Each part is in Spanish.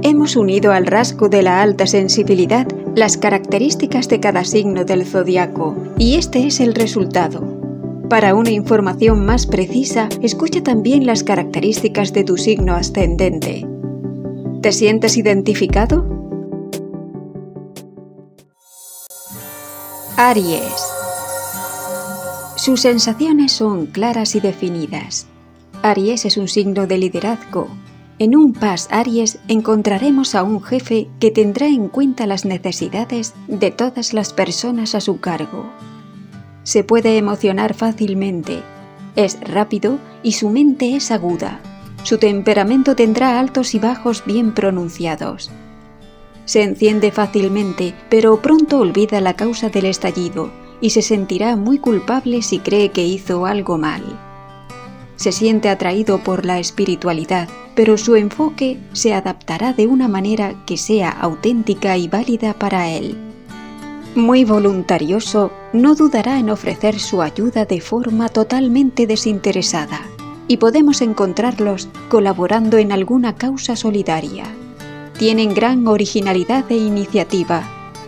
Hemos unido al rasgo de la alta sensibilidad las características de cada signo del zodiaco, y este es el resultado. Para una información más precisa, escucha también las características de tu signo ascendente. ¿Te sientes identificado? Aries. Sus sensaciones son claras y definidas. Aries es un signo de liderazgo. En un Pas Aries encontraremos a un jefe que tendrá en cuenta las necesidades de todas las personas a su cargo. Se puede emocionar fácilmente, es rápido y su mente es aguda. Su temperamento tendrá altos y bajos bien pronunciados. Se enciende fácilmente, pero pronto olvida la causa del estallido y se sentirá muy culpable si cree que hizo algo mal. Se siente atraído por la espiritualidad, pero su enfoque se adaptará de una manera que sea auténtica y válida para él. Muy voluntarioso, no dudará en ofrecer su ayuda de forma totalmente desinteresada, y podemos encontrarlos colaborando en alguna causa solidaria. Tienen gran originalidad e iniciativa.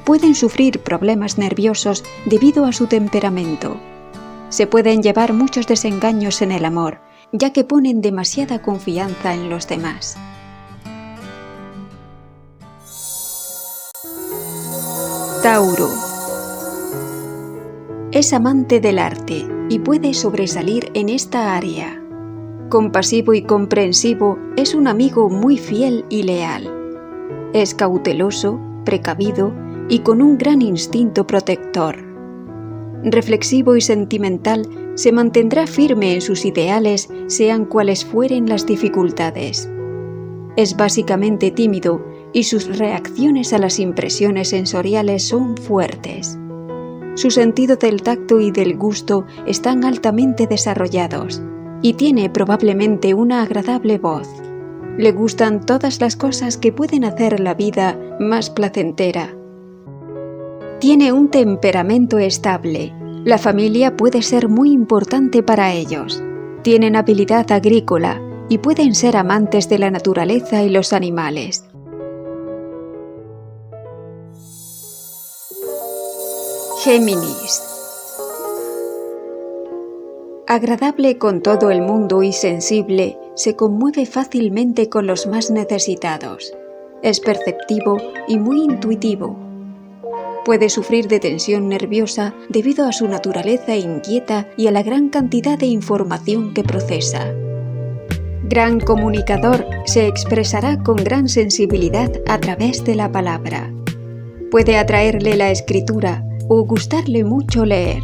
Pueden sufrir problemas nerviosos debido a su temperamento. Se pueden llevar muchos desengaños en el amor, ya que ponen demasiada confianza en los demás. Tauro. Es amante del arte y puede sobresalir en esta área. Compasivo y comprensivo, es un amigo muy fiel y leal. Es cauteloso, precavido y con un gran instinto protector. Reflexivo y sentimental, se mantendrá firme en sus ideales, sean cuales fueren las dificultades. Es básicamente tímido y sus reacciones a las impresiones sensoriales son fuertes. Su sentido del tacto y del gusto están altamente desarrollados y tiene probablemente una agradable voz. Le gustan todas las cosas que pueden hacer la vida más placentera. Tiene un temperamento estable. La familia puede ser muy importante para ellos. Tienen habilidad agrícola y pueden ser amantes de la naturaleza y los animales. Géminis. Agradable con todo el mundo y sensible, se conmueve fácilmente con los más necesitados. Es perceptivo y muy intuitivo. Puede sufrir de tensión nerviosa debido a su naturaleza inquieta y a la gran cantidad de información que procesa. Gran comunicador, se expresará con gran sensibilidad a través de la palabra. Puede atraerle la escritura o gustarle mucho leer.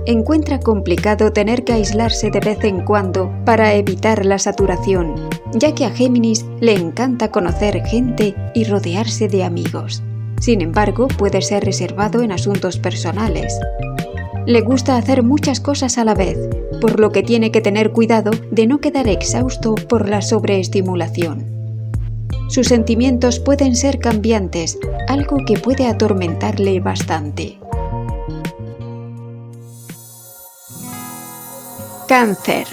Encuentra complicado tener que aislarse de vez en cuando para evitar la saturación, ya que a Géminis le encanta conocer gente y rodearse de amigos. Sin embargo, puede ser reservado en asuntos personales. Le gusta hacer muchas cosas a la vez, por lo que tiene que tener cuidado de no quedar exhausto por la sobreestimulación. Sus sentimientos pueden ser cambiantes, algo que puede atormentarle bastante. Cáncer.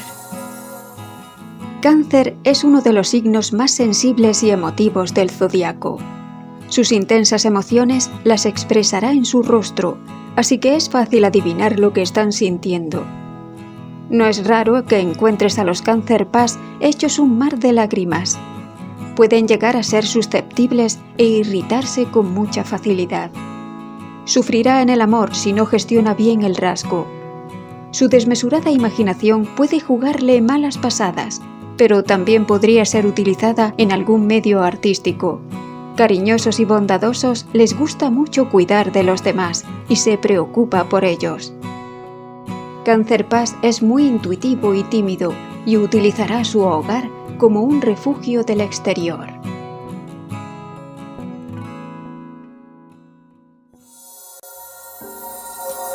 Cáncer es uno de los signos más sensibles y emotivos del zodiaco. Sus intensas emociones las expresará en su rostro, así que es fácil adivinar lo que están sintiendo. No es raro que encuentres a los Cáncer Pas hechos un mar de lágrimas. Pueden llegar a ser susceptibles e irritarse con mucha facilidad. Sufrirá en el amor si no gestiona bien el rasgo. Su desmesurada imaginación puede jugarle malas pasadas, pero también podría ser utilizada en algún medio artístico. Cariñosos y bondadosos, les gusta mucho cuidar de los demás y se preocupa por ellos. Cáncer Pas es muy intuitivo y tímido y utilizará su hogar como un refugio del exterior.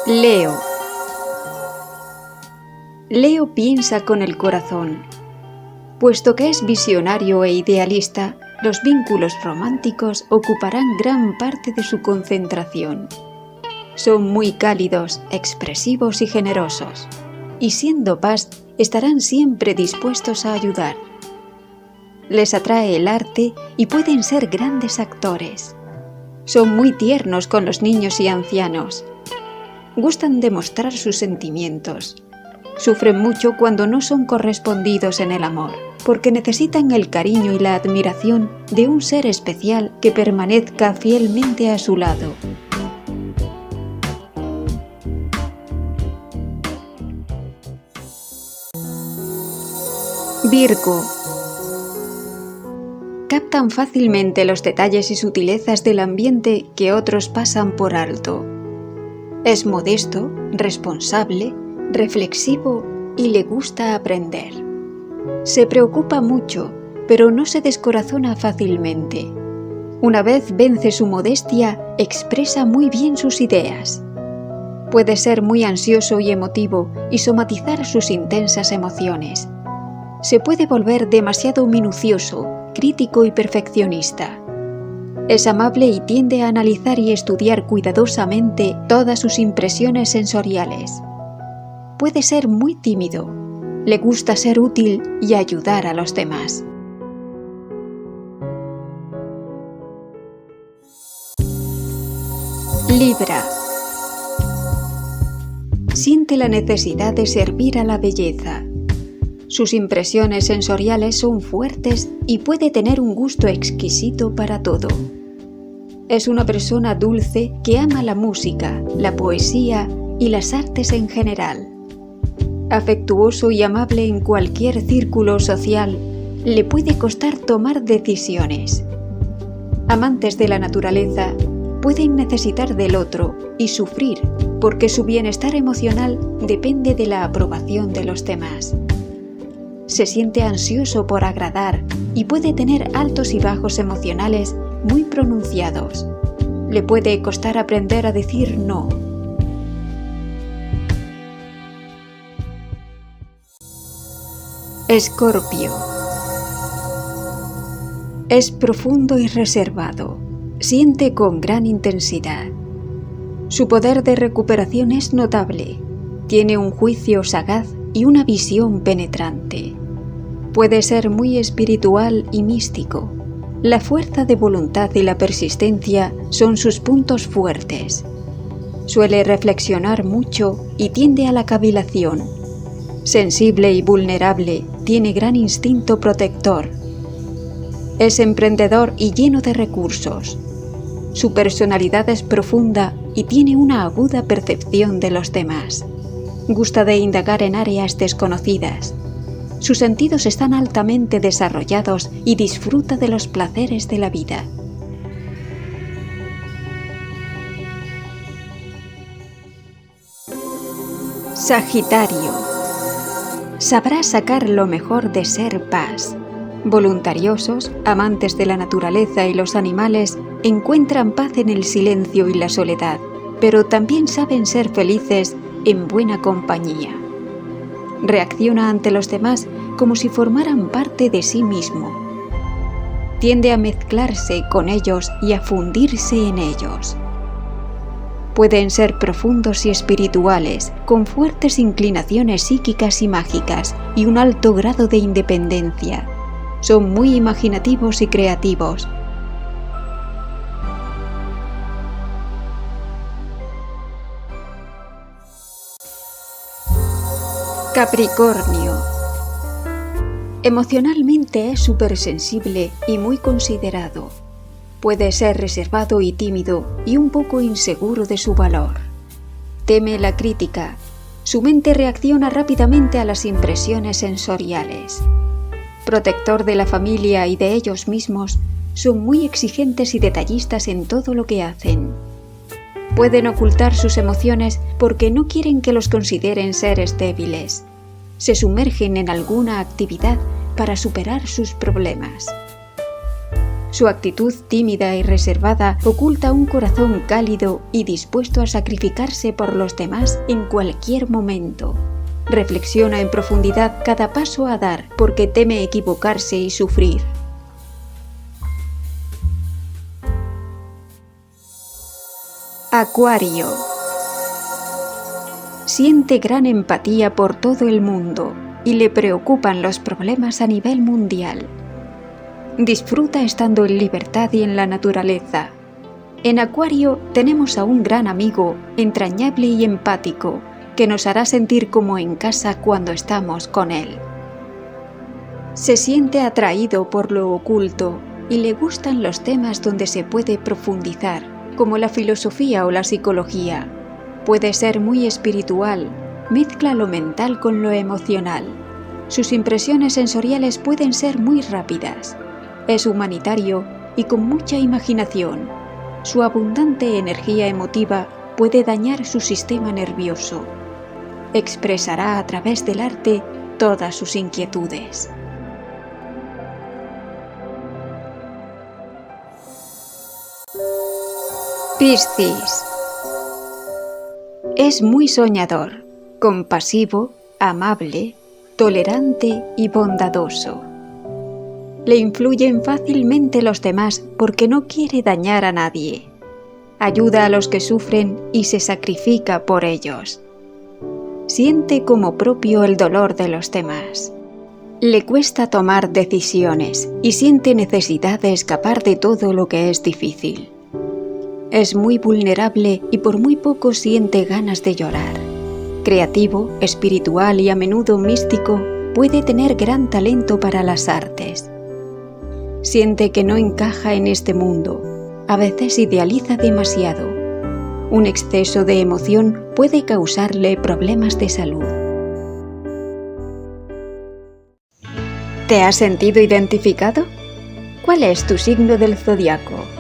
Leo. Leo piensa con el corazón. Puesto que es visionario e idealista, los vínculos románticos ocuparán gran parte de su concentración. Son muy cálidos, expresivos y generosos, y siendo Pas, estarán siempre dispuestos a ayudar. Les atrae el arte y pueden ser grandes actores. Son muy tiernos con los niños y ancianos. Gustan de mostrar sus sentimientos. Sufren mucho cuando no son correspondidos en el amor, porque necesitan el cariño y la admiración de un ser especial que permanezca fielmente a su lado. Virgo. Captan fácilmente los detalles y sutilezas del ambiente que otros pasan por alto. Es modesto, responsable, reflexivo y le gusta aprender. Se preocupa mucho, pero no se descorazona fácilmente. Una vez vence su modestia, expresa muy bien sus ideas. Puede ser muy ansioso y emotivo y somatizar sus intensas emociones. Se puede volver demasiado minucioso, crítico y perfeccionista. Es amable y tiende a analizar y estudiar cuidadosamente todas sus impresiones sensoriales. Puede ser muy tímido. Le gusta ser útil y ayudar a los demás. Libra. Siente la necesidad de servir a la belleza. Sus impresiones sensoriales son fuertes y puede tener un gusto exquisito para todo. Es una persona dulce que ama la música, la poesía y las artes en general. Afectuoso y amable en cualquier círculo social, le puede costar tomar decisiones. Amantes de la naturaleza pueden necesitar del otro y sufrir porque su bienestar emocional depende de la aprobación de los demás. Se siente ansioso por agradar y puede tener altos y bajos emocionales muy pronunciados. Le puede costar aprender a decir no. Escorpio. Es profundo y reservado. Siente con gran intensidad. Su poder de recuperación es notable. Tiene un juicio sagaz y una visión penetrante. Puede ser muy espiritual y místico. La fuerza de voluntad y la persistencia son sus puntos fuertes. Suele reflexionar mucho y tiende a la cavilación. Sensible y vulnerable, tiene gran instinto protector. Es emprendedor y lleno de recursos. Su personalidad es profunda y tiene una aguda percepción de los demás. Gusta de indagar en áreas desconocidas. Sus sentidos están altamente desarrollados y disfruta de los placeres de la vida. Sagitario. Sabrá sacar lo mejor de ser paz. Voluntariosos, amantes de la naturaleza y los animales, encuentran paz en el silencio y la soledad, pero también saben ser felices en buena compañía. Reacciona ante los demás como si formaran parte de sí mismo. Tiende a mezclarse con ellos y a fundirse en ellos. Pueden ser profundos y espirituales, con fuertes inclinaciones psíquicas y mágicas y un alto grado de independencia. Son muy imaginativos y creativos. Capricornio. Emocionalmente es supersensible y muy considerado. Puede ser reservado y tímido y un poco inseguro de su valor. Teme la crítica. Su mente reacciona rápidamente a las impresiones sensoriales. Protector de la familia y de ellos mismos, son muy exigentes y detallistas en todo lo que hacen. Pueden ocultar sus emociones porque no quieren que los consideren seres débiles. Se sumergen en alguna actividad para superar sus problemas. Su actitud tímida y reservada oculta un corazón cálido y dispuesto a sacrificarse por los demás en cualquier momento. Reflexiona en profundidad cada paso a dar porque teme equivocarse y sufrir. Acuario. Siente gran empatía por todo el mundo y le preocupan los problemas a nivel mundial. Disfruta estando en libertad y en la naturaleza. En Acuario tenemos a un gran amigo, entrañable y empático, que nos hará sentir como en casa cuando estamos con él. Se siente atraído por lo oculto y le gustan los temas donde se puede profundizar, como la filosofía o la psicología. Puede ser muy espiritual, mezcla lo mental con lo emocional. Sus impresiones sensoriales pueden ser muy rápidas. Es humanitario y con mucha imaginación. Su abundante energía emotiva puede dañar su sistema nervioso. Expresará a través del arte todas sus inquietudes. Piscis. Es muy soñador, compasivo, amable, tolerante y bondadoso. Le influyen fácilmente los demás porque no quiere dañar a nadie. Ayuda a los que sufren y se sacrifica por ellos. Siente como propio el dolor de los demás. Le cuesta tomar decisiones y siente necesidad de escapar de todo lo que es difícil. Es muy vulnerable y por muy poco siente ganas de llorar. Creativo, espiritual y a menudo místico, puede tener gran talento para las artes. Siente que no encaja en este mundo. A veces idealiza demasiado. Un exceso de emoción puede causarle problemas de salud. ¿Te has sentido identificado? ¿Cuál es tu signo del zodiaco?